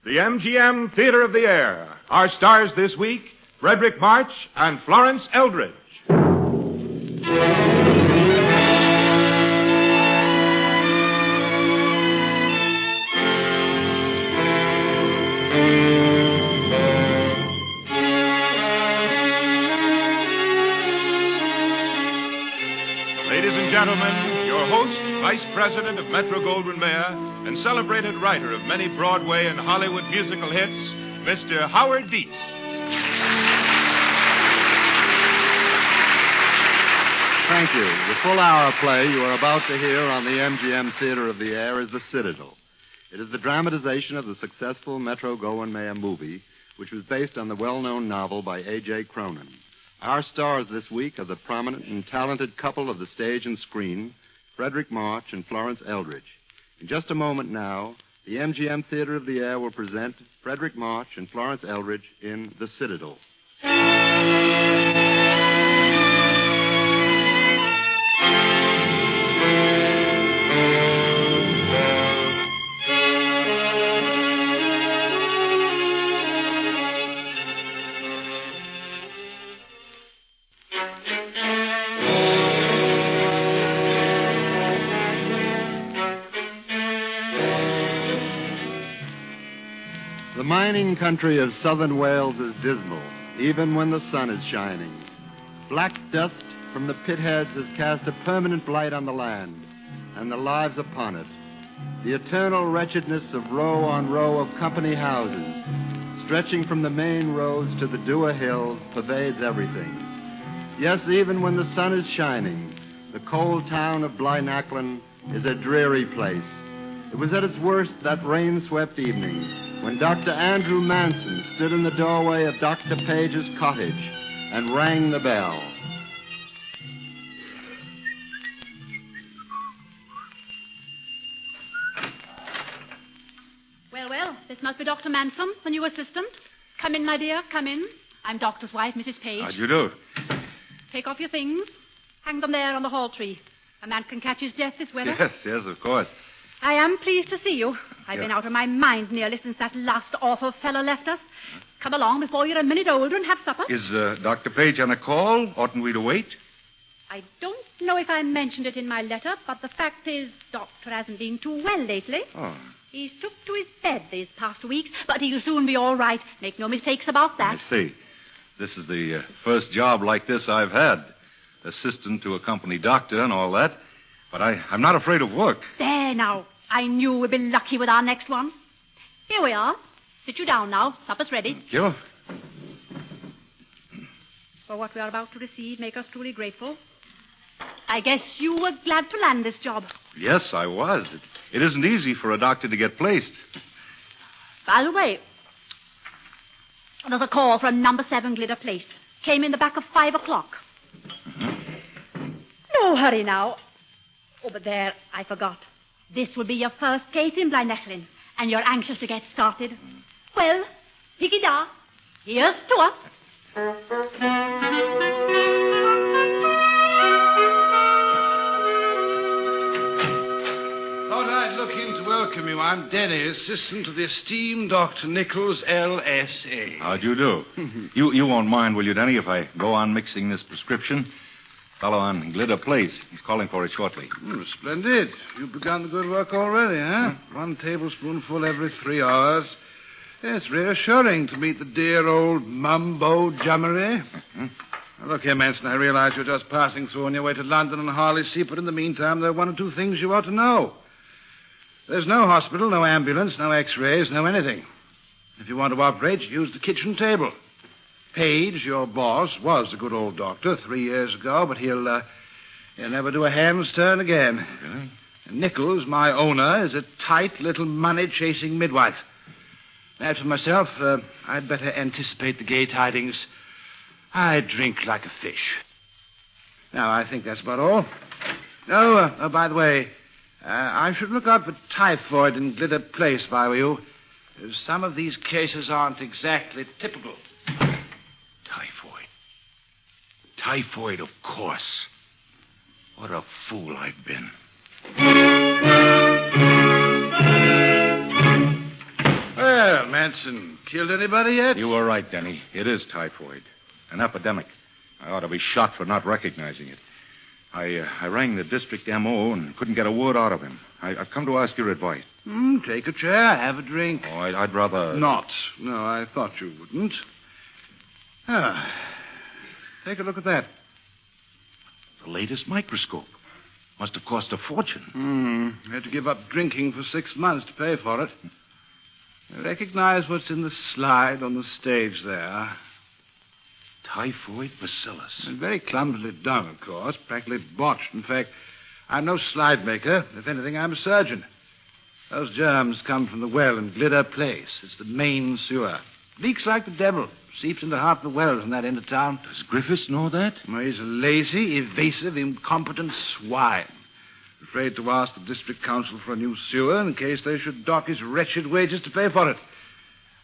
the MGM Theatre of the Air. Our stars this week, Frederick March and Florence Eldridge. Ladies and gentlemen, your host, Vice President of Metro-Goldwyn-Mayer, and celebrated writer of many Broadway and Hollywood musical hits, Mr. Howard Dietz. Thank you. The full-hour play you are about to hear on the MGM Theatre of the Air is The Citadel. It is the dramatization of the successful Metro-Goldwyn-Mayer movie, which was based on the well-known novel by A.J. Cronin. Our stars this week are the prominent and talented couple of the stage and screen, Frederick March and Florence Eldridge. In just a moment now, the MGM Theatre of the Air will present Frederick March and Florence Eldridge in The Citadel. The mining country of southern Wales is dismal, even when the sun is shining. Black dust from the pit heads has cast a permanent blight on the land and the lives upon it. The eternal wretchedness of row on row of company houses, stretching from the main roads to the Dewar Hills, pervades everything. Yes, even when the sun is shining, the cold town of Blaenachlin is a dreary place. It was at its worst that rain-swept evening when Dr. Andrew Manson stood in the doorway of Dr. Page's cottage and rang the bell. Well, this must be Dr. Manson, the new assistant. Come in, my dear, come in. I'm Doctor's wife, Mrs. Page. How do you do? Take off your things. Hang them there on the hall tree. A man can catch his death this weather. Yes, of course. I am pleased to see you. I've been out of my mind nearly since that last awful fellow left us. Come along before you're a minute older and have supper. Is Dr. Page on a call? Oughtn't we to wait? I don't know if I mentioned it in my letter, but the fact is, Doctor hasn't been too well lately. Oh. He's took to his bed these past weeks, but he'll soon be all right. Make no mistakes about that. I see. This is the first job like this I've had. Assistant to a company doctor and all that. But I'm not afraid of work. There now. I knew we'd be lucky with our next one. Here we are. Sit you down now. Supper's ready. Thank you. For what we are about to receive, make us truly grateful. I guess you were glad to land this job. Yes, I was. It isn't easy for a doctor to get placed. By the way, there's a call from number 7 Glitter Place. Came in the back of 5 o'clock. Mm-hmm. No hurry now. Oh, but there, I forgot. This will be your first case in Blaenachlin, and you're anxious to get started. Well, hickey-da, here's to us. Thought I'd look in to welcome you. I'm Denny, assistant to the esteemed Dr. Nichols, L.S.A. How do you do? You won't mind, will you, Denny, if I go on mixing this prescription? Fellow on Glitter Place. He's calling for it shortly. Splendid. You've begun the good work already, huh? 1 tablespoonful every 3 hours. It's reassuring to meet the dear old mumbo-jummery. Now, look here, Manson, I realize you're just passing through on your way to London and Harley-Sea, but in the meantime, there are 1 or 2 things you ought to know. There's no hospital, no ambulance, no x-rays, no anything. If you want to operate, use the kitchen table. Page, your boss, was a good old doctor 3 years ago, but he'll never do a hand's turn again. Okay. And Nichols, my owner, is a tight little money-chasing midwife. As for myself, I'd better anticipate the gay tidings. I drink like a fish. Now, I think that's about all. Oh, by the way, I should look out for typhoid in Glitter Place if I were you. Some of these cases aren't exactly typical. Typhoid, of course. What a fool I've been. Well, Well, Manson, killed anybody yet? You were right, Denny. It is typhoid. An epidemic. I ought to be shot for not recognizing it. I rang the district M.O. and couldn't get a word out of him. I've come to ask your advice. Take a chair, have a drink. Oh, I'd rather... Not. No, I thought you wouldn't. Take a look at that. The latest microscope. Must have cost a fortune. Had to give up drinking for 6 months to pay for it. I recognize what's in the slide on the stage there. Typhoid bacillus. And very clumsily done, of course. Practically botched. In fact, I'm no slide maker. If anything, I'm a surgeon. Those germs come from the well in Glitter Place. It's the main sewer. Leaks like the devil. Seeps into half the wells in that end of town. Does Griffiths know that? Well, he's a lazy, evasive, incompetent swine. Afraid to ask the district council for a new sewer in case they should dock his wretched wages to pay for it.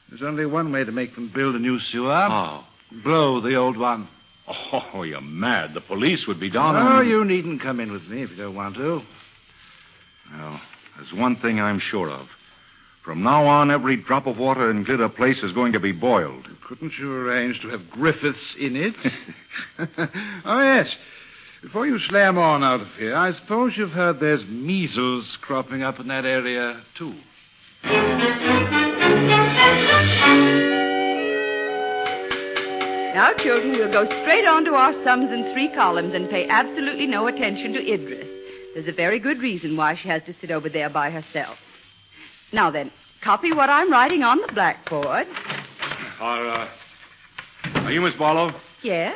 There's only one way to make them build a new sewer. How? Blow the old one. Oh, you're mad. The police would be down Oh, on... you needn't come in with me if you don't want to. Well, there's one thing I'm sure of. From now on, every drop of water in Glitter Place is going to be boiled. Couldn't you arrange to have Griffiths in it? Oh, yes. Before you slam on out of here, I suppose you've heard there's measles cropping up in that area, too. Now, children, we'll go straight on to our sums in 3 columns and pay absolutely no attention to Idris. There's a very good reason why she has to sit over there by herself. Now, then, copy what I'm writing on the blackboard. Are you Miss Barlow? Yes?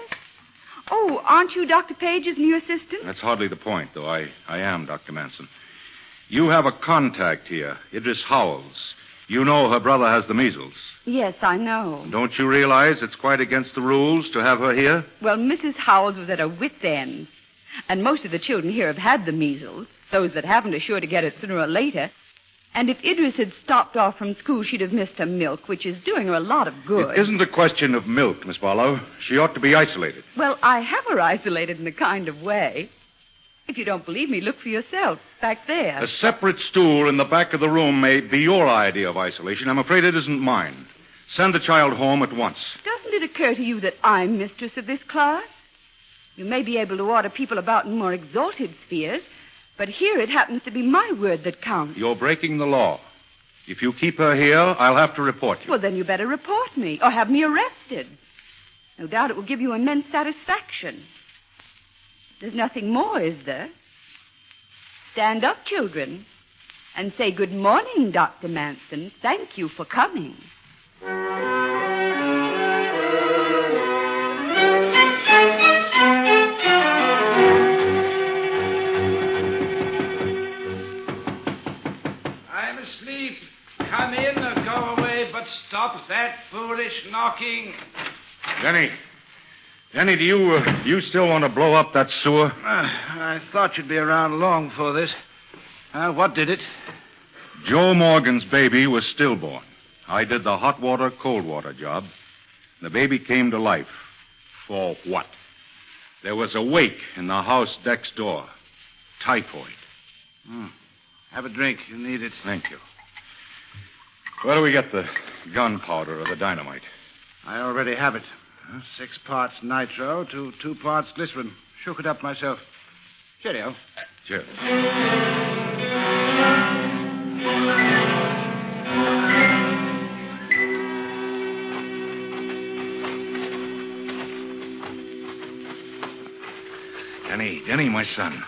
Oh, aren't you Dr. Page's new assistant? That's hardly the point, though. I am, Dr. Manson. You have a contact here, Idris Howells. You know her brother has the measles. Yes, I know. Don't you realize it's quite against the rules to have her here? Well, Mrs. Howells was at her wit's end. And most of the children here have had the measles. Those that haven't are sure to get it sooner or later. And if Idris had stopped off from school, she'd have missed her milk, which is doing her a lot of good. It isn't a question of milk, Miss Barlow. She ought to be isolated. Well, I have her isolated in a kind of way. If you don't believe me, look for yourself. Back there. A separate stool in the back of the room may be your idea of isolation. I'm afraid it isn't mine. Send the child home at once. Doesn't it occur to you that I'm mistress of this class? You may be able to order people about in more exalted spheres, but here it happens to be my word that counts. You're breaking the law. If you keep her here, I'll have to report you. Well, then you better report me or have me arrested. No doubt it will give you immense satisfaction. There's nothing more, is there? Stand up, children, and say good morning, Dr. Manson. Thank you for coming. I'm asleep. Come in or go away, but stop that foolish knocking. Denny, do you still want to blow up that sewer? I thought you'd be around long for this. What did it? Joe Morgan's baby was stillborn. I did the hot water, cold water job. The baby came to life. For what? There was a wake in the house next door. Typhoid. Have a drink. You need it. Thank you. Where do we get the gunpowder or the dynamite? I already have it. 6 parts nitro to 2 parts glycerin. Shook it up myself. Cheerio. Cheers. Denny, my son.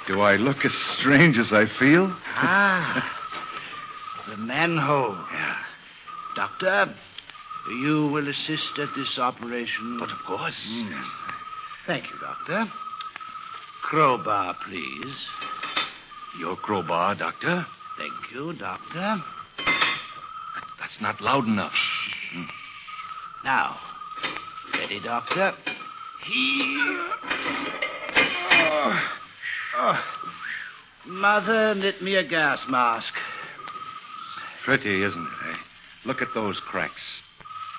Do I look as strange as I feel? The manhole. Yeah. Doctor, you will assist at this operation. But of course. Thank you, Doctor. Crowbar, please. Your crowbar, Doctor? Thank you, Doctor. That's not loud enough. Now, ready, Doctor? Here. Mother, knit me a gas mask. Pretty, isn't it, eh? Look at those cracks.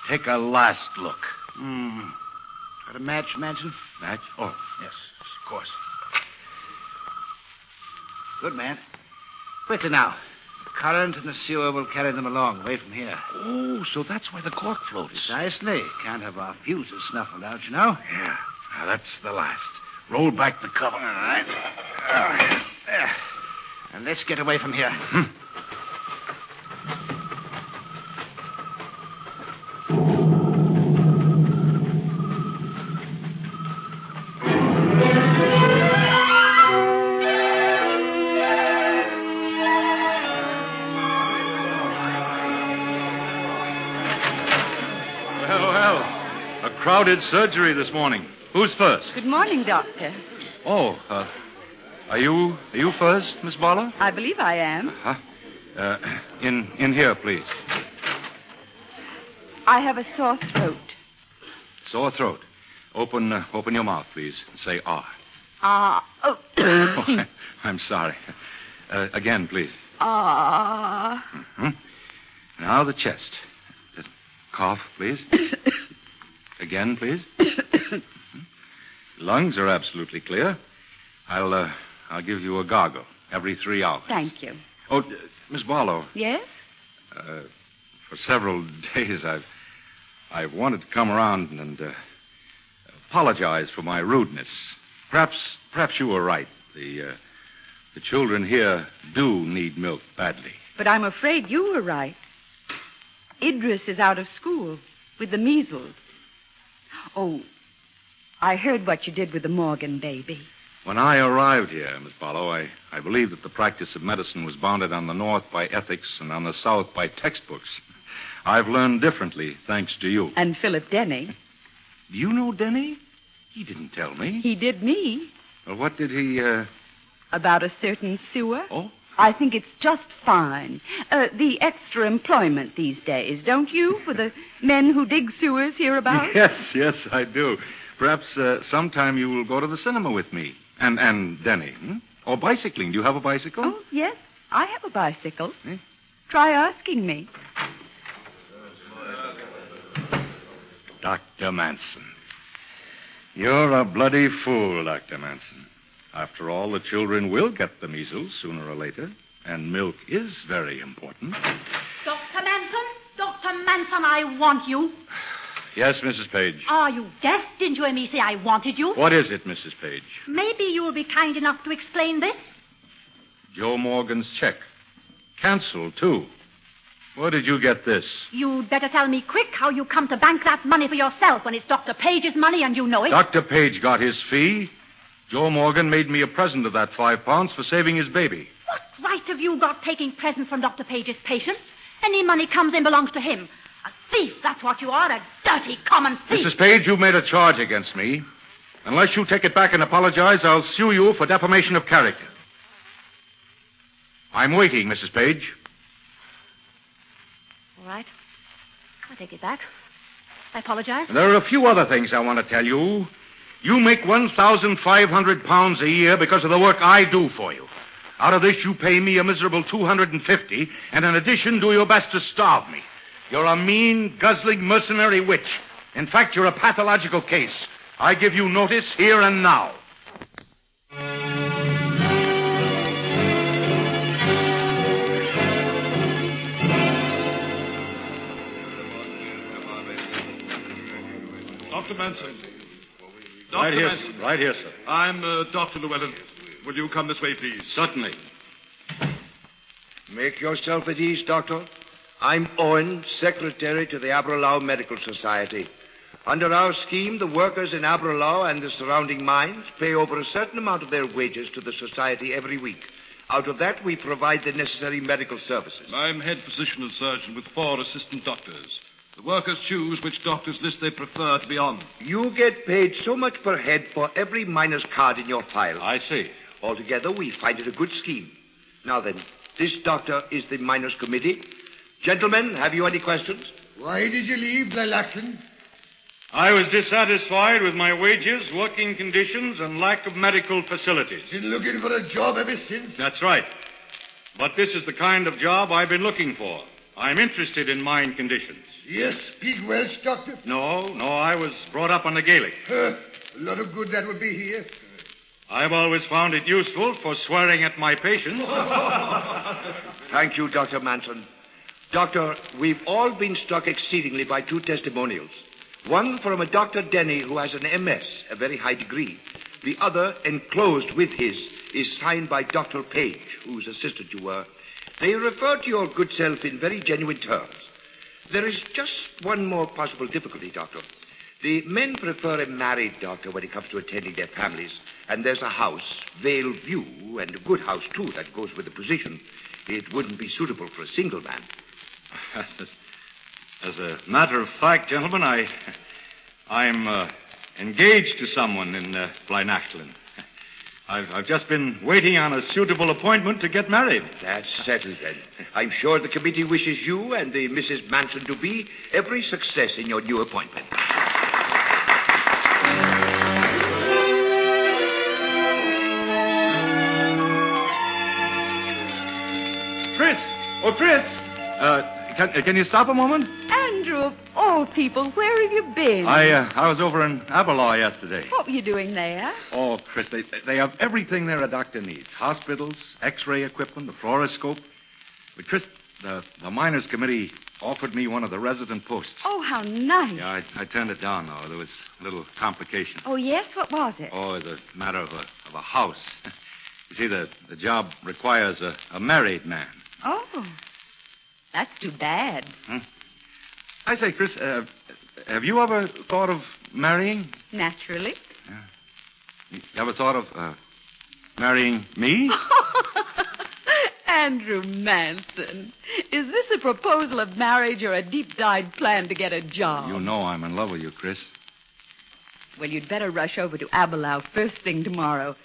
Take a last look. Got a match, Manson? Match? Oh, yes, of course. Good man. Quickly now. The current in the sewer will carry them along, away from here. Oh, so that's why the cork floats. Precisely. Can't have our fuses snuffled out, you know. Yeah. Now, that's the last. Roll back the cover. All right. There. And let's get away from here. Crowded surgery this morning. Who's first? Good morning, Doctor. Oh, are you first, Miss Barlow? I believe I am. In here, please. I have a sore throat. Sore throat. Open your mouth, please. Say ah. Oh. Oh, I'm sorry. Again, please. Mm-hmm. Now the chest. Cough, please. Again, please. Lungs are absolutely clear. I'll give you a gargle every 3 hours. Thank you. Oh, Miss Barlow. Yes? For several days, I've wanted to come around and apologize for my rudeness. Perhaps you were right. The children here do need milk badly. But I'm afraid you were right. Idris is out of school with the measles. Oh, I heard what you did with the Morgan baby. When I arrived here, Miss Barlow, I believed that the practice of medicine was bounded on the north by ethics and on the south by textbooks. I've learned differently, thanks to you. And Philip Denny. Do you know Denny? He didn't tell me. He did me. Well, what did he, About a certain sewer? Oh? I think it's just fine. The extra employment these days, don't you, for the men who dig sewers hereabouts? Yes, I do. Perhaps sometime you will go to the cinema with me. And Denny. Or bicycling. Do you have a bicycle? Oh, yes. I have a bicycle. Try asking me. Dr. Manson. You're a bloody fool, Dr. Manson. After all, the children will get the measles sooner or later, and milk is very important. Dr. Manson, I want you. Yes, Mrs. Page. Are you deaf? Didn't you hear me say I wanted you? What is it, Mrs. Page? Maybe you'll be kind enough to explain this. Joe Morgan's check. Canceled, too. Where did you get this? You'd better tell me quick how you come to bank that money for yourself when it's Dr. Page's money and you know it. Dr. Page got his fee. Joe Morgan made me a present of that £5 for saving his baby. What right have you got taking presents from Dr. Page's patients? Any money comes in belongs to him. A thief, that's what you are, a dirty, common thief. Mrs. Page, you've made a charge against me. Unless you take it back and apologize, I'll sue you for defamation of character. I'm waiting, Mrs. Page. All right. I take it back. I apologize. There are a few other things I want to tell you. You make £1,500 a year because of the work I do for you. Out of this, you pay me a miserable $250, and in addition, do your best to starve me. You're a mean, guzzling, mercenary witch. In fact, you're a pathological case. I give you notice here and now. Dr. Manson. Right here, sir. I'm Dr. Llewellyn. Will you come this way, please? Certainly. Make yourself at ease, Doctor. I'm Owen, Secretary to the Aberlow Medical Society. Under our scheme, the workers in Aberlow and the surrounding mines pay over a certain amount of their wages to the Society every week. Out of that, we provide the necessary medical services. I'm head physician and surgeon with 4 assistant doctors. The workers choose which doctor's list they prefer to be on. You get paid so much per head for every miner's card in your file. I see. Altogether, we find it a good scheme. Now then, this doctor is the miners' committee. Gentlemen, have you any questions? Why did you leave, Lilaxon? I was dissatisfied with my wages, working conditions, and lack of medical facilities. Been looking for a job ever since? That's right. But this is the kind of job I've been looking for. I'm interested in mine conditions. Yes, speak Welsh, Doctor? No, I was brought up on the Gaelic. A lot of good that would be here. I've always found it useful for swearing at my patients. Thank you, Dr. Manson. Doctor, we've all been struck exceedingly by two testimonials. One from a Dr. Denny who has an MS, a very high degree. The other, enclosed with his, is signed by Dr. Page, whose assistant you were. They refer to your good self in very genuine terms. There is just one more possible difficulty, Doctor. The men prefer a married doctor when it comes to attending their families, and there's a house, Vale View, and a good house, too, that goes with the position. It wouldn't be suitable for a single man. As a matter of fact, gentlemen, I'm engaged to someone in Blynachlan. I've just been waiting on a suitable appointment to get married. That's settled, then. I'm sure the committee wishes you and the Mrs. Manson-to-be every success in your new appointment. Chris! Oh, Chris! Can you stop a moment? Andrew, of all people, where have you been? I was over in Aberlaw yesterday. What were you doing there? Oh, Chris, they have everything there a doctor needs. Hospitals, X-ray equipment, the fluoroscope. But, Chris, the miners' committee offered me one of the resident posts. Oh, how nice. Yeah, I turned it down, though. There was a little complication. Oh, yes? What was it? Oh, it's a matter of a house. You see, the job requires a married man. Oh, that's too bad. Huh? I say, Chris, have you ever thought of marrying? Naturally. Yeah. You ever thought of marrying me? Andrew Manson, is this a proposal of marriage or a deep-dyed plan to get a job? You know I'm in love with you, Chris. Well, you'd better rush over to Aberlow first thing tomorrow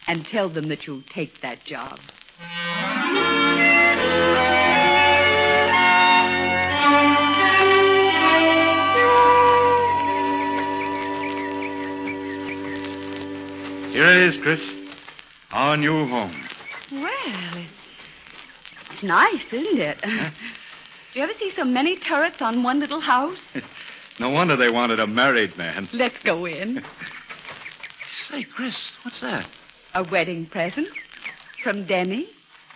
and tell them that you'll take that job. Here it is, Chris. Our new home. Well, it's nice, isn't it? Huh? Do you ever see so many turrets on one little house? No wonder they wanted a married man. Let's go in. Say, Chris, what's that? A wedding present from Denny.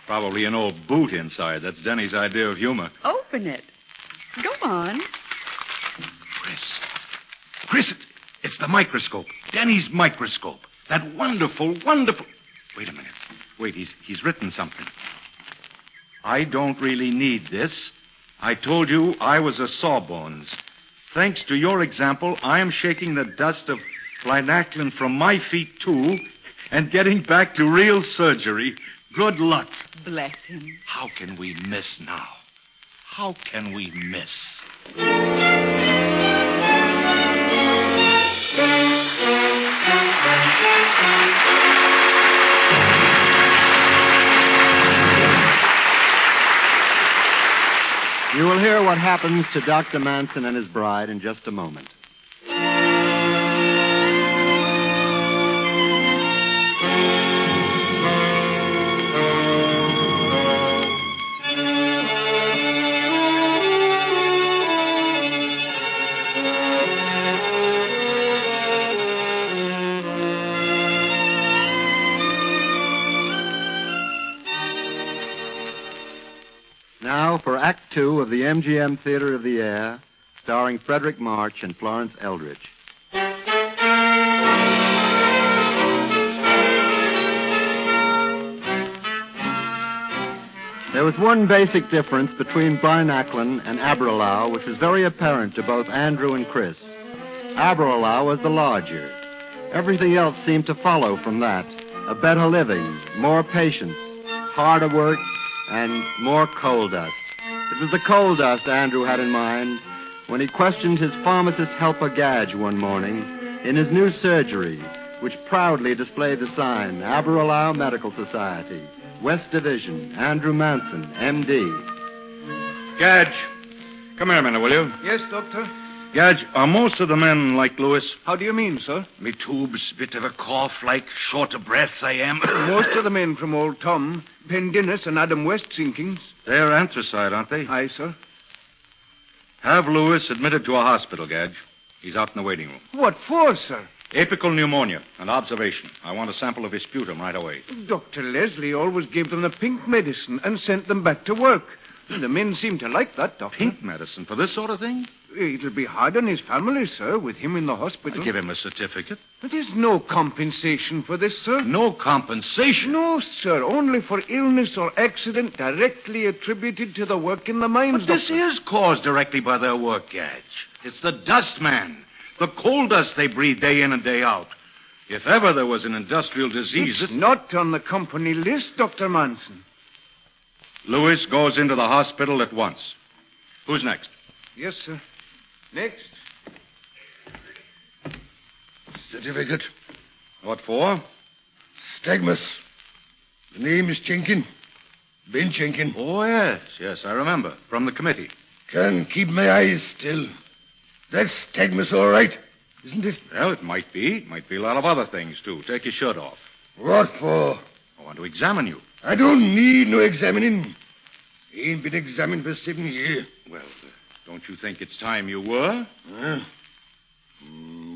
Probably an old boot inside. That's Denny's idea of humor. Open it. Go on. Chris, it's the microscope. Denny's microscope. That wonderful... Wait a minute. Wait, he's written something. I don't really need this. I told you I was a sawbones. Thanks to your example, I am shaking the dust of Blynachlan from my feet, too, and getting back to real surgery. Good luck. Bless him. How can we miss now? How can we miss? You will hear what happens to Dr. Manson and his bride in just a moment. Now for Act Two of the MGM Theatre of the Air, starring Frederick March and Florence Eldridge. There was one basic difference between Blynachlan and Aberlow, which was very apparent to both Andrew and Chris. Aberlow was the larger. Everything else seemed to follow from that. A better living, more patience, harder work, and more coal dust. It was the coal dust Andrew had in mind when he questioned his pharmacist helper Gadge one morning in his new surgery, which proudly displayed the sign, Aberlow Medical Society, West Division, Andrew Manson, M.D. Gadge, come here a minute, will you? Yes, Doctor? Gadge, are most of the men like Lewis? How do you mean, sir? Me tubes, bit of a cough, like short of breath I am. Most of the men from Old Tom, Pendennis and Adam West sinkings. They're anthracite, aren't they? Aye, sir. Have Lewis admitted to a hospital, Gadge. He's out in the waiting room. What for, sir? Apical pneumonia. An observation. I want a sample of his sputum right away. Dr. Leslie always gave them the pink medicine and sent them back to work. The men seem to like that, Doctor. Pink medicine for this sort of thing? It'll be hard on his family, sir, with him in the hospital. I'll give him a certificate. But there's no compensation for this, sir. No compensation? No, sir. Only for illness or accident directly attributed to the work in the mines, But this Doctor. is caused directly by their work, Gadge. It's the dust, man. The coal dust they breathe day in and day out. If ever there was an industrial disease... It's not on the company list, Dr. Manson. Lewis goes into the hospital at once. Who's next? Yes, sir. Next. Certificate. What for? Stagmus. The name is Jenkin. Ben Jenkin. Oh, yes, I remember. From the committee. Can't keep my eyes still. That's Stagmus, all right, isn't it? Well, it might be. Might be a lot of other things, too. Take your shirt off. What for? I want to examine you. I don't need no examining. Ain't been examined for 7 years. Well, don't you think it's time you were? Huh?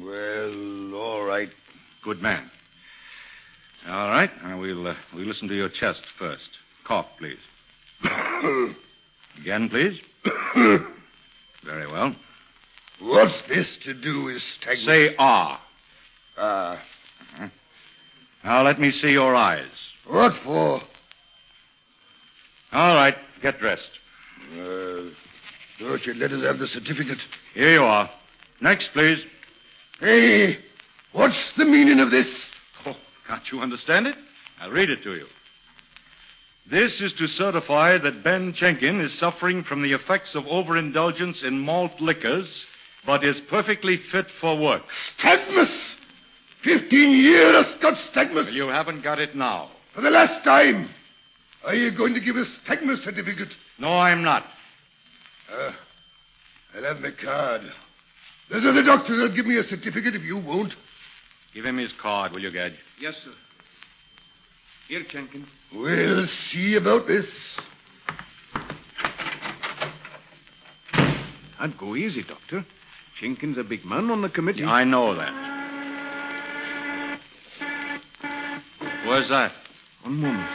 Well, all right. Good man. All right. Now we'll listen to your chest first. Cough, please. Again, please. Very well. What's this to do with Stagmus? Say ah. Now let me see your eyes. What for? All right. Get dressed. Thought you'd let us have the certificate. Here you are. Next, please. Hey, what's the meaning of this? Oh, can't you understand it? I'll read it to you. This is to certify that Ben Jenkin is suffering from the effects of overindulgence in malt liquors, but is perfectly fit for work. Stagmus! 15 years of Scott Stagmus. Well, you haven't got it now. For the last time. Are you going to give us Stagmus certificate? No, I'm not. I'll have my card. Those are the doctors that'll give me a certificate if you won't. Give him his card, will you, Gadge? Yes, sir. Here, Jenkins. We'll see about this. And go easy, Doctor. Jenkins a big man on the committee. I know that. Where's that? One moment.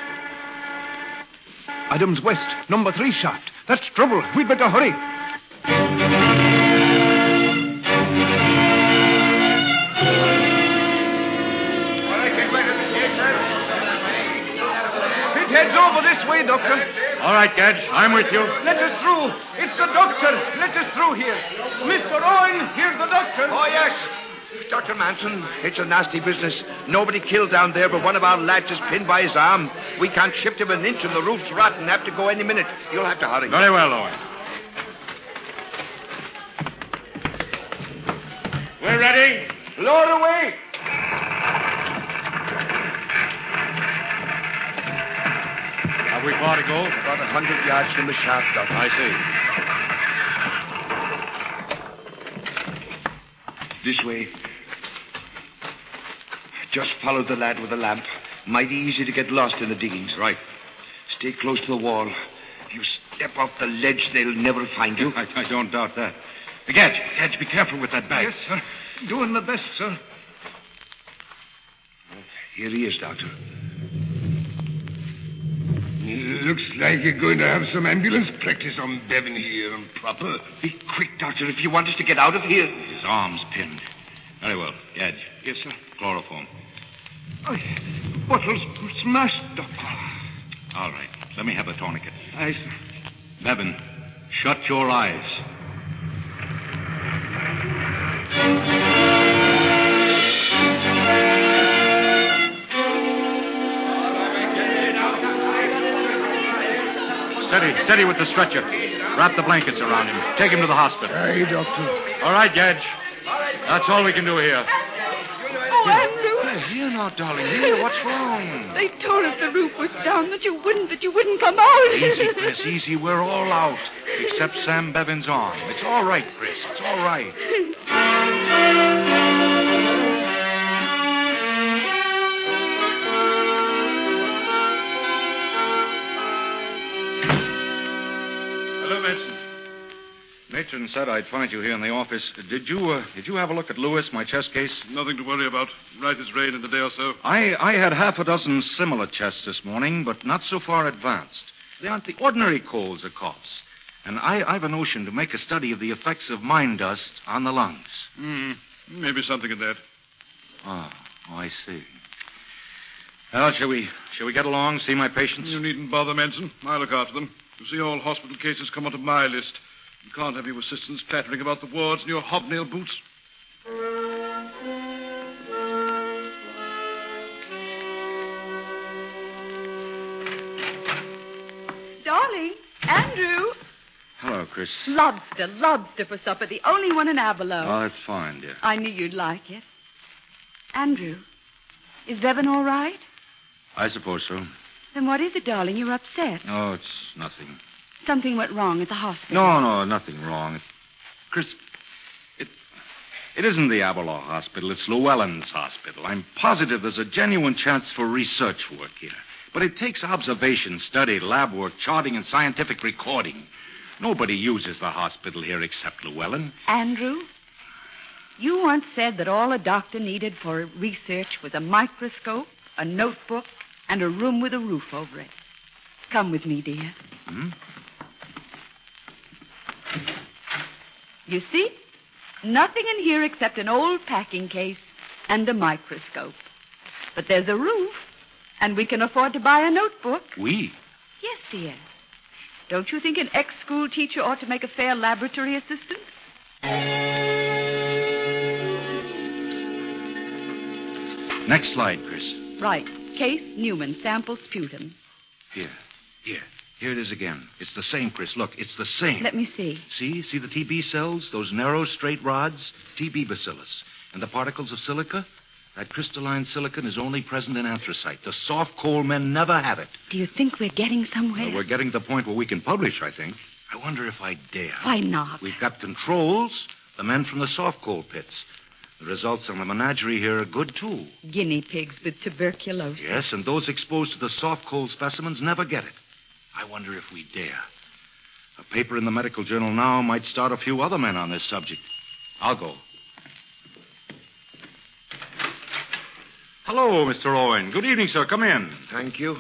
Adams West, number 3 shaft. That's trouble. We'd better hurry. It heads over this way, Doctor. All right, Gadge. I'm with you. Let us through. It's the doctor. Let us through here. Mr. Owen, here's the doctor. Oh, yes. Dr. Manson, it's a nasty business. Nobody killed down there, but one of our lads is pinned by his arm. We can't shift him an inch, and the roof's rotten. Have to go any minute. You'll have to hurry. Very well, Owen. We're ready. Lower away. Have we far to go? About 100 yards from the shaft, Doctor. I see. This way. Just follow the lad with the lamp. Mighty easy to get lost in the diggings. Right. Stay close to the wall. If you step off the ledge, they'll never find you. I don't doubt that. Gadge, be careful with that bag. Yes, sir. Doing the best, sir. Here he is, Doctor. Looks like you're going to have some ambulance practice on Bevan here and proper. Be quick, Doctor, if you want us to get out of here. His arm's pinned. Very well. Gadge. Yes, sir. Chloroform. Oh, bottles smashed, Doctor. All right. Let me have the tourniquet. Aye, sir. Bevan, shut your eyes. Steady with the stretcher. Wrap the blankets around him. Take him to the hospital. Aye, Doctor. All right, Gadge. That's all we can do here. Oh, Andrew. Here now, darling. Here, what's wrong? They told us the roof was down, that you wouldn't come out. Easy, Chris, easy. We're all out. Except Sam Bevan's arm. It's all right, Chris. It's all right. Matron said I'd find you here in the office. Did you have a look at Lewis, my chest case? Nothing to worry about. Right as rain in a day or so. I had half a dozen similar chests this morning, but not so far advanced. They aren't the ordinary colds or coughs. And I've a notion to make a study of the effects of mine dust on the lungs. Maybe something in that. Oh, I see. Well, shall we get along, see my patients? You needn't bother, Manson. I'll look after them. You see, all hospital cases come onto my list. You can't have your assistants clattering about the wards in your hobnail boots. Darling, Andrew. Hello, Chris. Lobster for supper. The only one in Aberlour. Oh, that's fine, dear. I knew you'd like it. Andrew, is Bevan all right? I suppose so. Then what is it, darling? You're upset. Oh, it's nothing. Something went wrong at the hospital. No, nothing wrong. Chris, it isn't the Aberlour Hospital. It's Llewellyn's Hospital. I'm positive there's a genuine chance for research work here. But it takes observation, study, lab work, charting, and scientific recording. Nobody uses the hospital here except Llewellyn. Andrew, you once said that all a doctor needed for research was a microscope, a notebook, and a room with a roof over it. Come with me, dear. You see? Nothing in here except an old packing case and a microscope. But there's a roof, and we can afford to buy a notebook. We? Yes, dear. Don't you think an ex-school teacher ought to make a fair laboratory assistant? Next slide, Chris. Right. Case Newman, sample sputum. Here it is again. It's the same, Chris. Look, it's the same. Let me see. See the TB cells? Those narrow, straight rods? TB bacillus. And the particles of silica? That crystalline silicon is only present in anthracite. The soft coal men never have it. Do you think we're getting somewhere? Well, we're getting to the point where we can publish, I think. I wonder if I dare. Why not? We've got controls, the men from the soft coal pits. The results on the menagerie here are good, too. Guinea pigs with tuberculosis. Yes, and those exposed to the soft coal specimens never get it. I wonder if we dare. A paper in the medical journal now might start a few other men on this subject. I'll go. Hello, Mr. Owen. Good evening, sir. Come in. Thank you.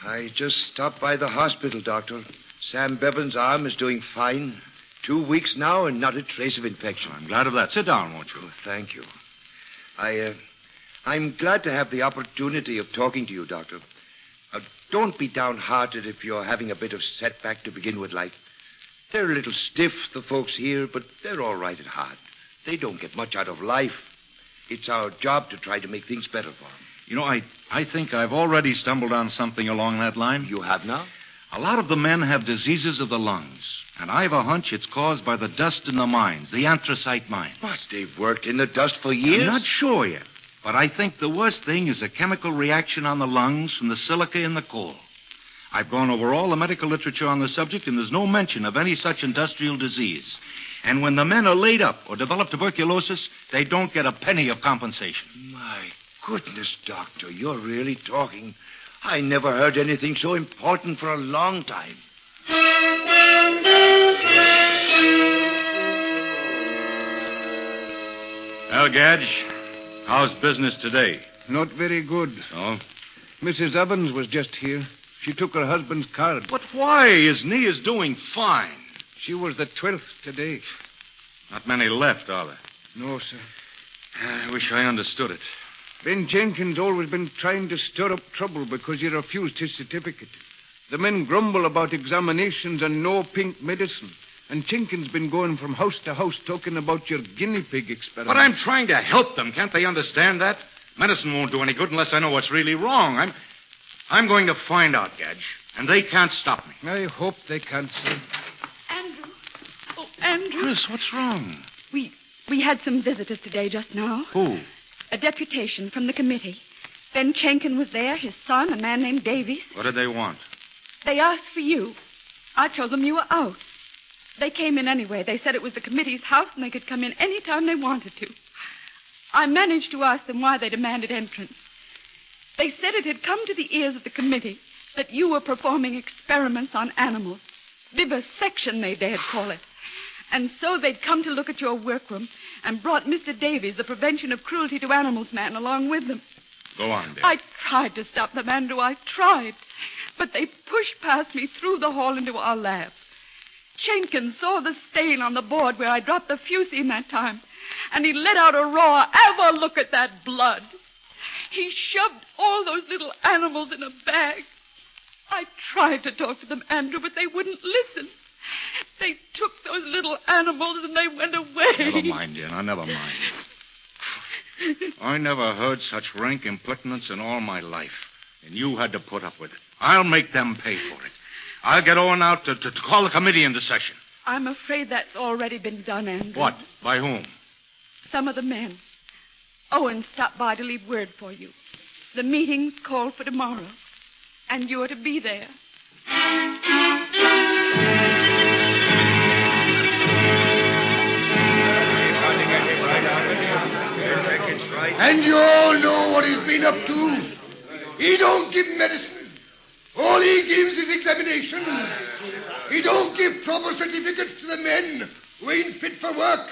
I just stopped by the hospital, Doctor. Sam Bevan's arm is doing fine. 2 weeks now and not a trace of infection. I'm glad of that. Sit down, won't you? Oh, thank you. I'm glad to have the opportunity of talking to you, Doctor. Don't be downhearted if you're having a bit of setback to begin with, like. They're a little stiff, the folks here, but they're all right at heart. They don't get much out of life. It's our job to try to make things better for them. You know, I think I've already stumbled on something along that line. You have now? A lot of the men have diseases of the lungs, and I've a hunch it's caused by the dust in the mines, the anthracite mines. But they've worked in the dust for years. I'm not sure yet, but I think the worst thing is a chemical reaction on the lungs from the silica in the coal. I've gone over all the medical literature on the subject, and there's no mention of any such industrial disease. And when the men are laid up or develop tuberculosis, they don't get a penny of compensation. My goodness, Doctor, you're really talking. I never heard anything so important for a long time. Well, Gadge, how's business today? Not very good. Oh? Mrs. Evans was just here. She took her husband's card. But why? His knee is doing fine. She was the 12th today. Not many left, are there? No, sir. I wish I understood it. Ben Jenkins always been trying to stir up trouble because he refused his certificate. The men grumble about examinations and no pink medicine. And Jenkins been going from house to house talking about your guinea pig experiment. But I'm trying to help them. Can't they understand that? Medicine won't do any good unless I know what's really wrong. I'm going to find out, Gadge. And they can't stop me. I hope they can't, sir. Andrew. Oh, Andrew. Chris, what's wrong? We had some visitors today just now. Who? A deputation from the committee. Ben Jenkins was there, his son, a man named Davies. What did they want? They asked for you. I told them you were out. They came in anyway. They said it was the committee's house and they could come in any time they wanted to. I managed to ask them why they demanded entrance. They said it had come to the ears of the committee that you were performing experiments on animals Vivisection, they dared call it. And so they'd come to look at your workroom and brought Mr. Davies, the Prevention of Cruelty to Animals man, along with them. Go on, dear. I tried to stop them, Andrew. I tried. But they pushed past me through the hall into our lab. Jenkins saw the stain on the board where I dropped the fusine that time, and he let out a roar. Have a look at that blood. He shoved all those little animals in a bag. I tried to talk to them, Andrew, but they wouldn't listen. They took those little animals and they went away. Never mind, dear. Now, never mind. I never heard such rank impertinence in all my life. And you had to put up with it. I'll make them pay for it. I'll get Owen out to call the committee into session. I'm afraid that's already been done, Andrew. What? By whom? Some of the men. Owen stopped by to leave word for you. The meeting's called for tomorrow, and you're to be there. And you all know what he's been up to. He don't give medicine. All he gives is examinations. He don't give proper certificates to the men who ain't fit for work.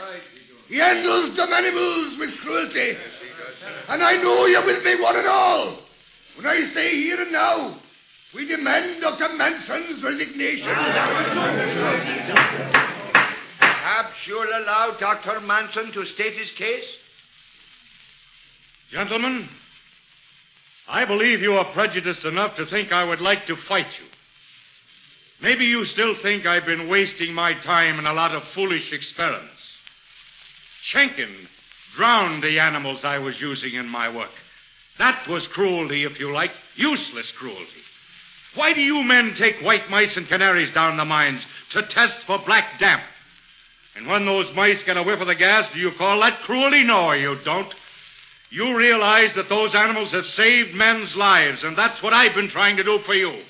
He handles dumb animals with cruelty. And I know you're with me one and all when I say here and now, we demand Dr. Manson's resignation. Perhaps you'll allow Dr. Manson to state his case? Gentlemen, I believe you are prejudiced enough to think I would like to fight you. Maybe you still think I've been wasting my time in a lot of foolish experiments. Schenken drowned the animals I was using in my work. That was cruelty, if you like, useless cruelty. Why do you men take white mice and canaries down the mines to test for black damp? And when those mice get a whiff of the gas, do you call that cruelty? No, you don't. You realize that those animals have saved men's lives, and that's what I've been trying to do for you.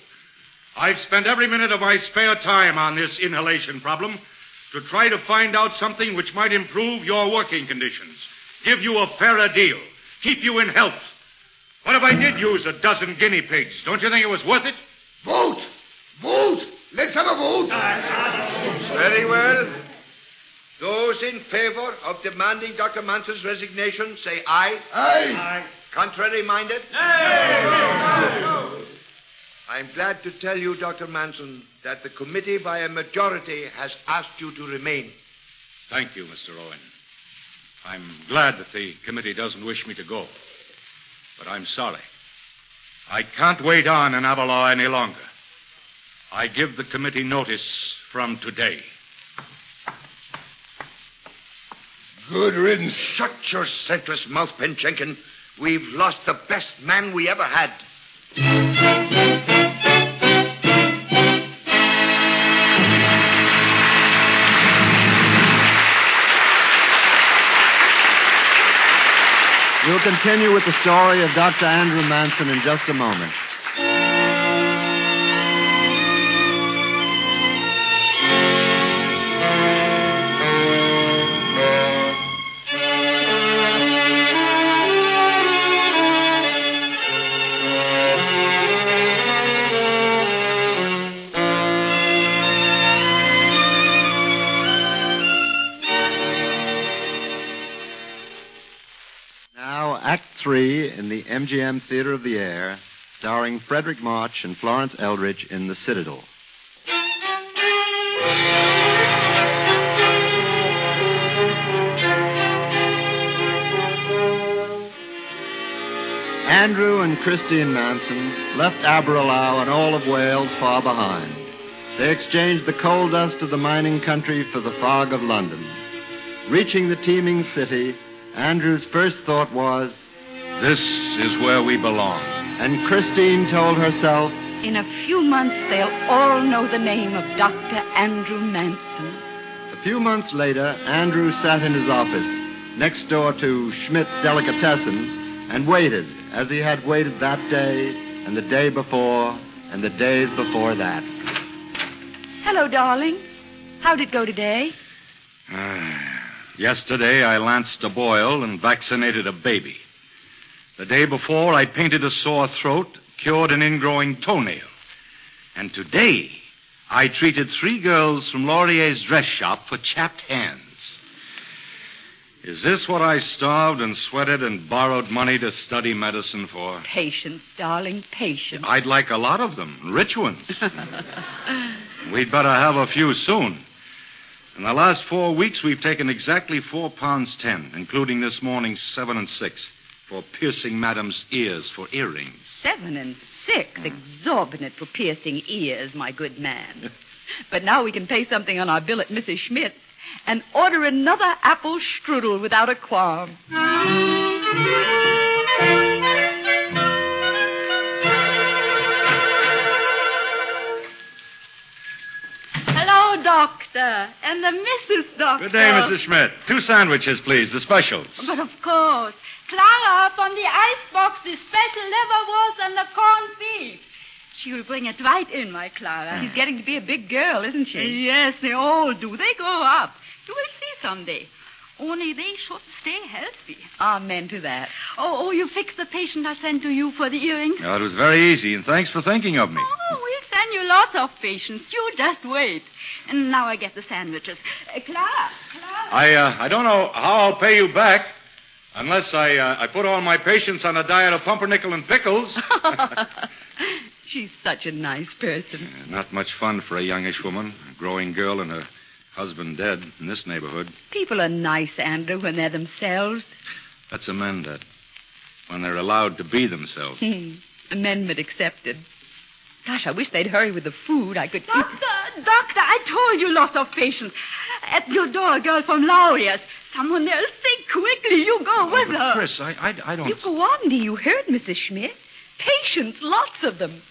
I've spent every minute of my spare time on this inhalation problem to try to find out something which might improve your working conditions, give you a fairer deal, keep you in health. What if I did use a dozen guinea pigs? Don't you think it was worth it? Vote! Vote! Let's have a vote! Very well. Those in favor of demanding Dr. Manson's resignation, say aye. Aye. Contrary-minded? No. I'm glad to tell you, Dr. Manson, that the committee by a majority has asked you to remain. Thank you, Mr. Owen. I'm glad that the committee doesn't wish me to go. But I'm sorry. I can't wait on in Avalaw any longer. I give the committee notice from today. Good riddance. Shut your senseless mouth, Penchенkin. We've lost the best man we ever had. We'll continue with the story of Dr. Andrew Manson in just a moment. Act 3 in the MGM Theatre of the Air, starring Frederick March and Florence Eldridge in the Citadel. Andrew and Christine Manson left Aberlour and all of Wales far behind. They exchanged the coal dust of the mining country for the fog of London. Reaching the teeming city, Andrew's first thought was, this is where we belong. And Christine told herself, in a few months, they'll all know the name of Dr. Andrew Manson. A few months later, Andrew sat in his office, next door to Schmidt's Delicatessen, and waited, as he had waited that day, and the day before, and the days before that. Hello, darling. How'd it go today? Yesterday, I lanced a boil and vaccinated a baby. The day before, I painted a sore throat, cured an ingrowing toenail. And today, I treated 3 girls from Laurier's dress shop for chapped hands. Is this what I starved and sweated and borrowed money to study medicine for? Patience, darling, patience. I'd like a lot of them, rich ones. We'd better have a few soon. In the last 4 weeks, we've taken exactly 4 pounds 10, including this morning's 7 and 6, for piercing Madam's ears for earrings. 7 and 6? Exorbitant for piercing ears, my good man. But now we can pay something on our bill at Mrs. Schmidt's and order another apple strudel without a qualm. Hello, Doctor, and the Mrs. Doctor. Good day, Mrs. Schmidt. 2 sandwiches, please, the specials. But of course. Clara, from the icebox, the special liverwurst and the corned beef. She'll bring it right in, my Clara. She's getting to be a big girl, isn't she? Yes, they all do. They grow up. You will see someday. Only they should stay healthy. Amen to that. Oh, you fixed the patient I sent to you for the earrings? Oh, it was very easy, and thanks for thinking of me. Oh, we'll send you lots of patients. You just wait. And now I get the sandwiches. Clara. I don't know how I'll pay you back unless I put all my patients on a diet of pumpernickel and pickles. She's such a nice person. Not much fun for a youngish woman, a growing girl and her husband dead in this neighborhood. People are nice, Andrew, when they're themselves. That's amended. When they're allowed to be themselves. Amendment accepted. Gosh, I wish they'd hurry with the food. I could... Doctor, I told you lots of patients. At your door, a girl from Laurier's. Someone there sick. Quickly, you go with her. Chris, I don't... You go on, dear. You heard Mrs. Schmidt. Patients, lots of them.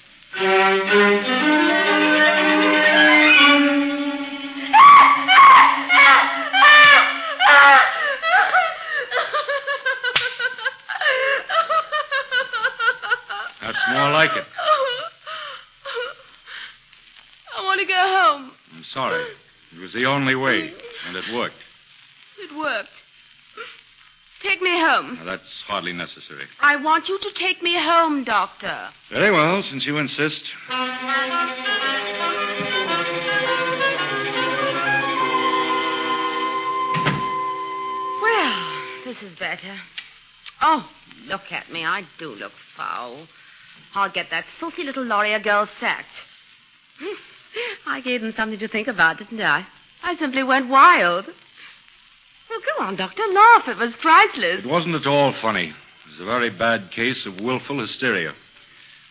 That's more like it. I want to go home. I'm sorry. It was the only way, and it worked. It worked. Take me home. Now, that's hardly necessary. I want you to take me home, Doctor. Very well, since you insist. Well, this is better. Oh, look at me. I do look foul. I'll get that filthy little Laurier girl sacked. I gave them something to think about, didn't I? I simply went wild. Well, go on, Doctor. Laugh. It was priceless. It wasn't at all funny. It was a very bad case of willful hysteria.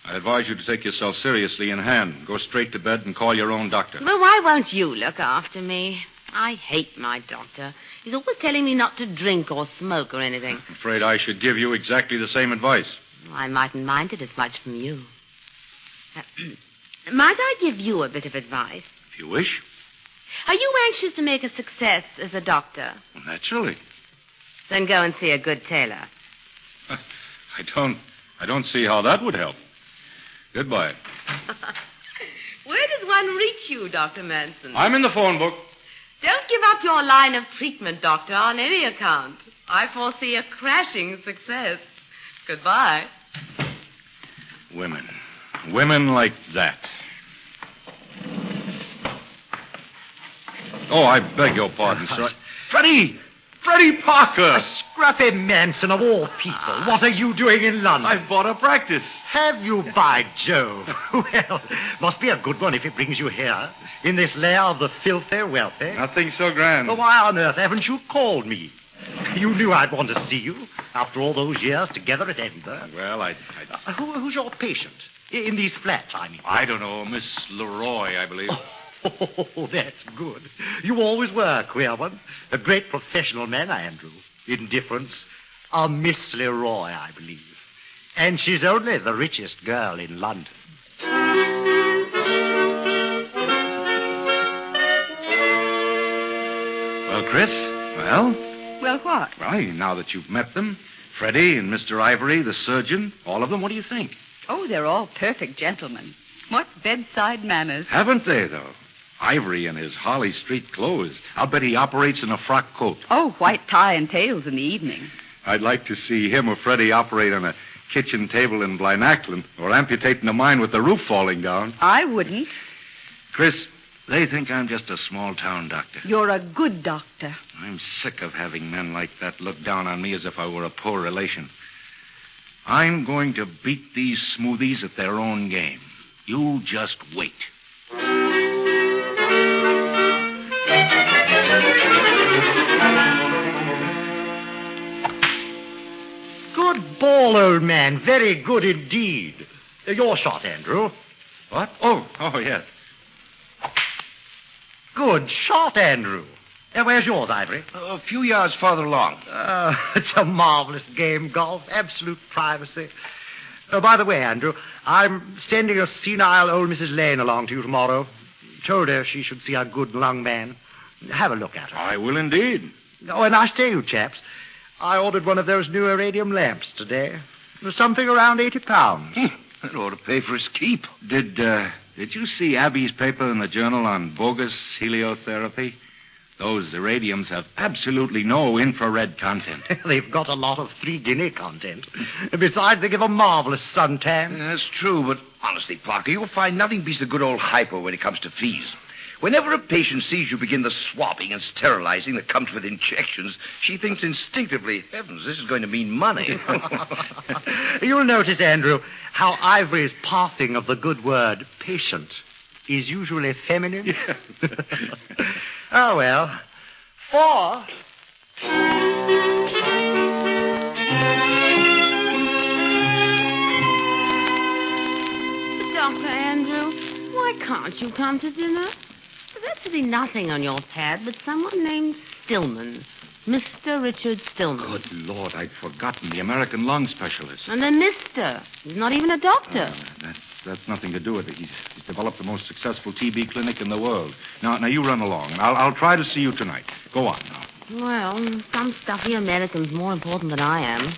I advise you to take yourself seriously in hand. Go straight to bed and call your own doctor. Well, why won't you look after me? I hate my doctor. He's always telling me not to drink or smoke or anything. I'm afraid I should give you exactly the same advice. I mightn't mind it as much from you. Might I give you a bit of advice? If you wish. Are you anxious to make a success as a doctor? Well, naturally. Then go and see a good tailor. I don't see how that would help. Goodbye. Where does one reach you, Dr. Manson? I'm in the phone book. Don't give up your line of treatment, Doctor, on any account. I foresee a crashing success. Goodbye. Women. Women like that. Oh, I beg your pardon, sir. Freddie Parker! A scruffy Manson of all people. What are you doing in London? I've bought a practice. Have you, by Jove? Well, must be a good one if it brings you here, in this lair of the filthy wealthy. Nothing so grand. Well, why on earth haven't you called me? You knew I'd want to see you after all those years together at Edinburgh. Well, who's your patient? In these flats, I mean. I don't know. Miss Leroy, I believe. Oh, that's good. You always were a queer one. A great professional man, Andrew. Indifference. A Miss Leroy, I believe. And she's only the richest girl in London. Well, Chris, well? Well, what? Well, now that you've met them, Freddie and Mr. Ivory, the surgeon, all of them, what do you think? Oh, they're all perfect gentlemen. What bedside manners. Haven't they, though? Ivory in his Harley Street clothes. I'll bet he operates in a frock coat. Oh, white tie and tails in the evening. I'd like to see him or Freddie operate on a kitchen table in Blinaclin or amputating a mine with the roof falling down. I wouldn't. Chris, They think I'm just a small-town doctor. You're a good doctor. I'm sick of having men like that look down on me as if I were a poor relation. I'm going to beat these smoothies at their own game. You just wait. Good ball, old man. Very good indeed. Your shot, Andrew. What? Oh, yes. Good shot, Andrew. Where's yours, Ivory? A few yards farther along. It's a marvelous game, golf. Absolute privacy. By the way, Andrew, I'm sending a senile old Mrs. Lane along to you tomorrow. Told her she should see our good young man. Have a look at her. I will indeed. Oh, and I say, you chaps, I ordered one of those new iridium lamps today. It was something around £80. That ought to pay for his keep. Did you see Abby's paper in the journal on bogus heliotherapy? Those iridiums have absolutely no infrared content. They've got a lot of 3 Guinea content. Besides, they give a marvelous suntan. That's true, but honestly, Parker, you'll find nothing beats the good old hypo when it comes to fees. Whenever a patient sees you begin the swabbing and sterilizing that comes with injections, she thinks instinctively, heavens, this is going to mean money. You'll notice, Andrew, how Ivory's passing of the good word patient is usually feminine. Yeah. Oh, well. 4. Dr. Andrew, why can't you come to dinner? There's to be nothing on your pad but someone named Stillman. Mr. Richard Stillman. Good Lord, I'd forgotten the American lung specialist. And then Mr. He's not even a doctor. That's nothing to do with it. He's developed the most successful TB clinic in the world. Now you run along, and I'll try to see you tonight. Go on now. Well, some stuffy American's more important than I am.